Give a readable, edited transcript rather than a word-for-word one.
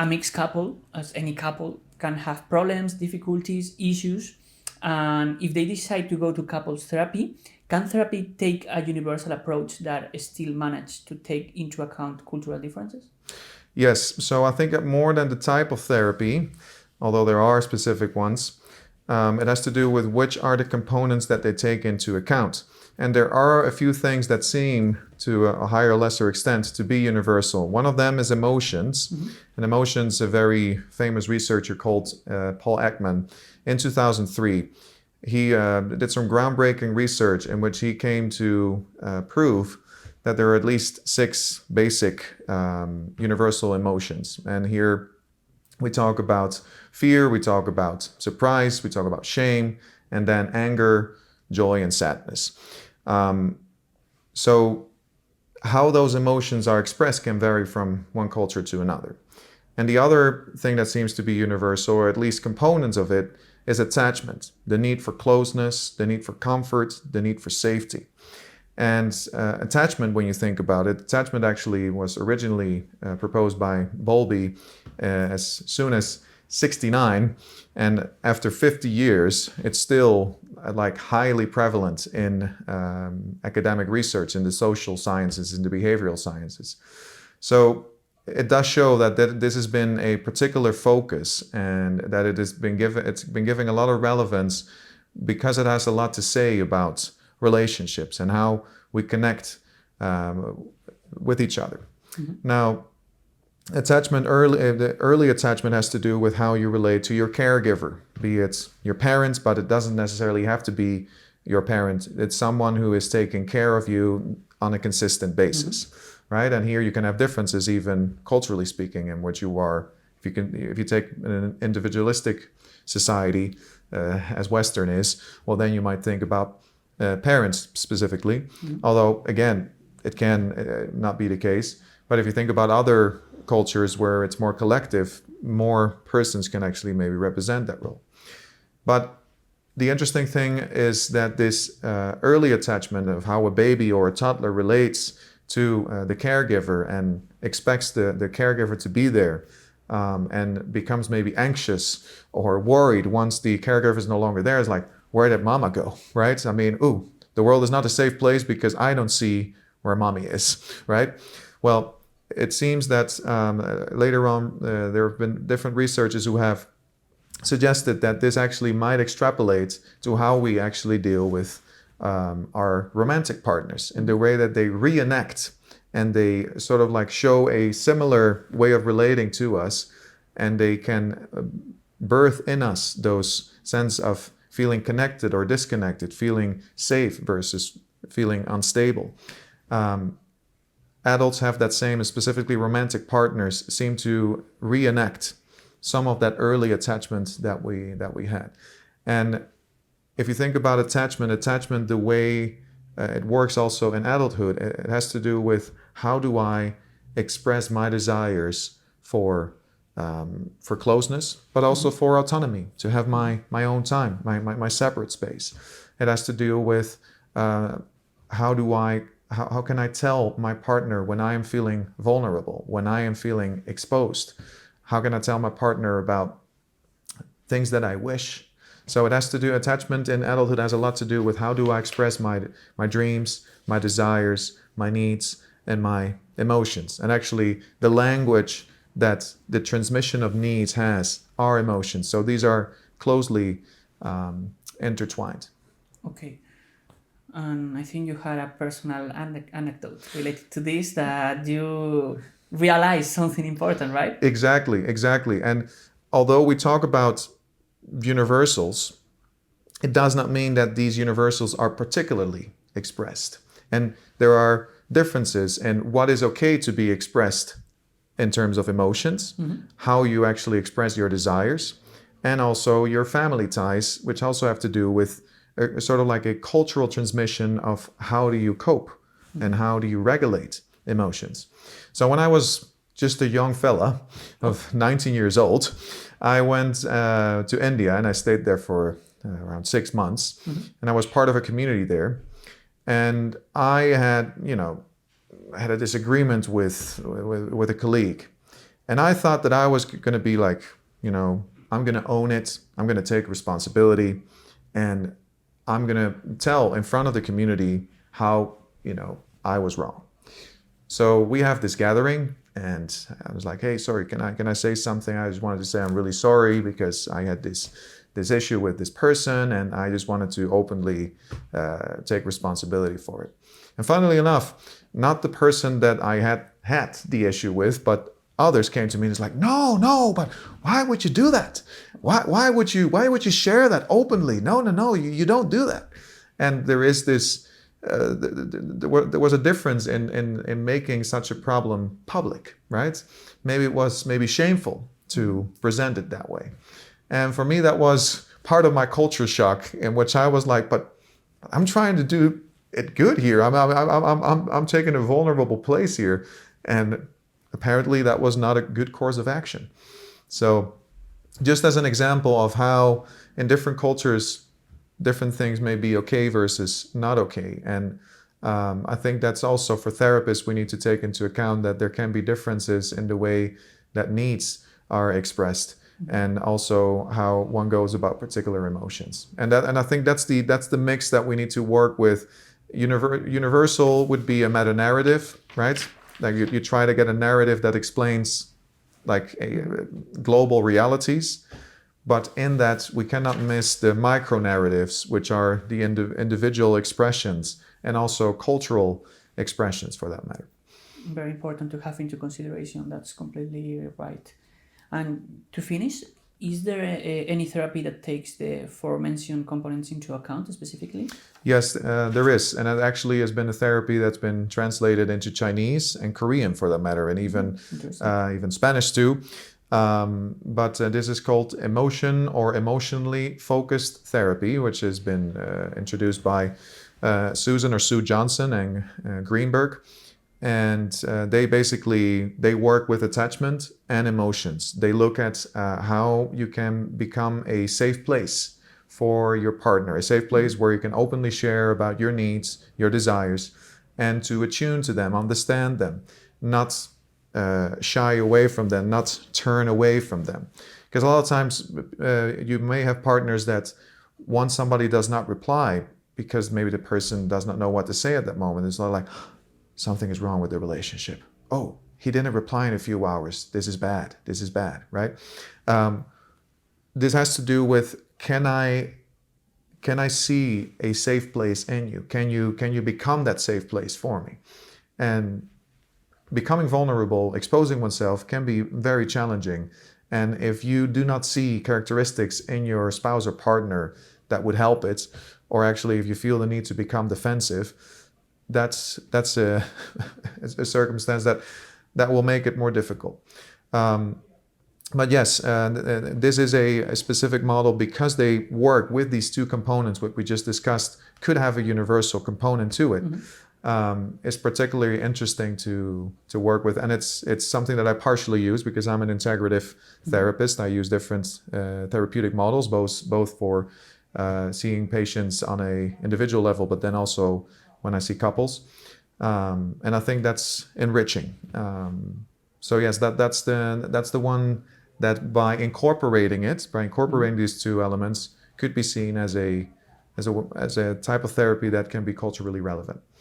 a mixed couple, as any couple, can have problems, difficulties, issues. And if they decide to go to couples therapy, can therapy take a universal approach that still manage to take into account cultural differences? Yes, so I think that more than the type of therapy, although there are specific ones, it has to do with which are the components that they take into account. And there are a few things that seem, to a higher or lesser extent, to be universal. One of them is emotions. And emotions, a very famous researcher called Paul Ekman, in 2003, he did some groundbreaking research in which he came to prove that there are at least 6 basic universal emotions. And here we talk about fear, we talk about surprise, we talk about shame, and then anger, joy, and sadness. So how those emotions are expressed can vary from one culture to another. And the other thing that seems to be universal, or at least components of it, is attachment, the need for closeness, the need for comfort, the need for safety. And attachment, when you think about it, attachment actually was originally proposed by Bowlby as soon as 69, and after 50 years, it's still like highly prevalent in academic research in the social sciences and the behavioral sciences. So it does show that this has been a particular focus, and that it's been giving a lot of relevance because it has a lot to say about relationships and how we connect with each other. Now, attachment the early attachment has to do with how you relate to your caregiver, be it your parents, but it doesn't necessarily have to be your parent. It's someone who is taking care of you on a consistent basis, right? And here you can have differences, even culturally speaking, in which you are. If you take an individualistic society, as Western is, well, then you might think about parents specifically. Although, again, it can not be the case. But if you think about other cultures where it's more collective, more persons can actually maybe represent that role. But the interesting thing is that this early attachment of how a baby or a toddler relates to the caregiver and expects the caregiver to be there, and becomes maybe anxious or worried once the caregiver is no longer there, is like, where did mama go, right? I mean, the world is not a safe place because I don't see where mommy is, right? Well, it seems that later on there have been different researchers who have suggested that this actually might extrapolate to how we actually deal with our romantic partners in the way that they reenact and they sort of like show a similar way of relating to us, and they can birth in us those sense of feeling connected or disconnected, feeling safe versus feeling unstable. Adults have that same, and specifically romantic partners seem to reenact some of that early attachment that we had. And if you think about attachment, the way it works also in adulthood, it has to do with how do I express my desires for closeness, but also for autonomy, to have my own time, my separate space. It has to do with how can I tell my partner when I am feeling vulnerable, when I am feeling exposed? How can I tell my partner about things that I wish? So it has to do, attachment in adulthood has a lot to do with how do I express my dreams, my desires, my needs, and my emotions. And actually the language that the transmission of needs has are emotions. So these are closely intertwined. Okay. And I think you had a personal anecdote related to this, that you realized something important, right? Exactly. And although we talk about universals, it does not mean that these universals are particularly expressed. And there are differences in what is okay to be expressed in terms of emotions, how you actually express your desires, and also your family ties, which also have to do with sort of like a cultural transmission of how do you cope and how do you regulate emotions. So when I was just a young fella of 19 years old, I went to India, and I stayed there for around 6 months. And I was part of a community there. And I had a disagreement with a colleague. And I thought that I was going to be like, I'm going to own it. I'm going to take responsibility, and I'm going to tell in front of the community how, I was wrong. So we have this gathering, and I was like, hey, sorry, can I say something? I just wanted to say I'm really sorry because I had this issue with this person, and I just wanted to openly take responsibility for it. And funnily enough, not the person that I had the issue with, but others came to me and it's like, no, but why would you do that? Why would you share that openly? No, you don't do that. And there is this. There was a difference in making such a problem public, right? Maybe it was shameful to present it that way. And for me, that was part of my culture shock, in which I was like, but I'm trying to do it good here. I'm taking a vulnerable place here. And apparently that was not a good course of action. So just as an example of how in different cultures, different things may be okay versus not okay. And I think that's also for therapists, we need to take into account that there can be differences in the way that needs are expressed, and also how one goes about particular emotions. And I think that's the mix that we need to work with. Universal would be a meta-narrative, right? Like you try to get a narrative that explains like global realities. But in that, we cannot miss the micro-narratives, which are the individual expressions and also cultural expressions for that matter. Very important to have into consideration. That's completely right. And to finish, is there any therapy that takes the aforementioned components into account specifically? Yes, there is. And it actually has been a therapy that's been translated into Chinese and Korean for that matter, and even Spanish too. But this is called emotion or emotionally focused therapy, which has been introduced by Susan or Sue Johnson and Greenberg. And they work with attachment and emotions. They look at how you can become a safe place for your partner, a safe place where you can openly share about your needs, your desires, and to attune to them, understand them, not shy away from them, not turn away from them. Because a lot of times you may have partners that once somebody does not reply, because maybe the person does not know what to say at that moment, it's not like, something is wrong with the relationship. Oh, he didn't reply in a few hours. This is bad, right? This has to do with, can I see a safe place in you? Can you become that safe place for me? And becoming vulnerable, exposing oneself can be very challenging. And if you do not see characteristics in your spouse or partner that would help it, or actually if you feel the need to become defensive, that's a circumstance that will make it more difficult. But yes, this is a specific model because they work with these two components, what we just discussed, could have a universal component to it. Mm-hmm. It's particularly interesting to work with, and it's something that I partially use because I'm an integrative therapist. I use different therapeutic models, both for seeing patients on a individual level, but then also when I see couples, and I think that's enriching. So yes, that's the one that by incorporating these two elements, could be seen as a type of therapy that can be culturally relevant.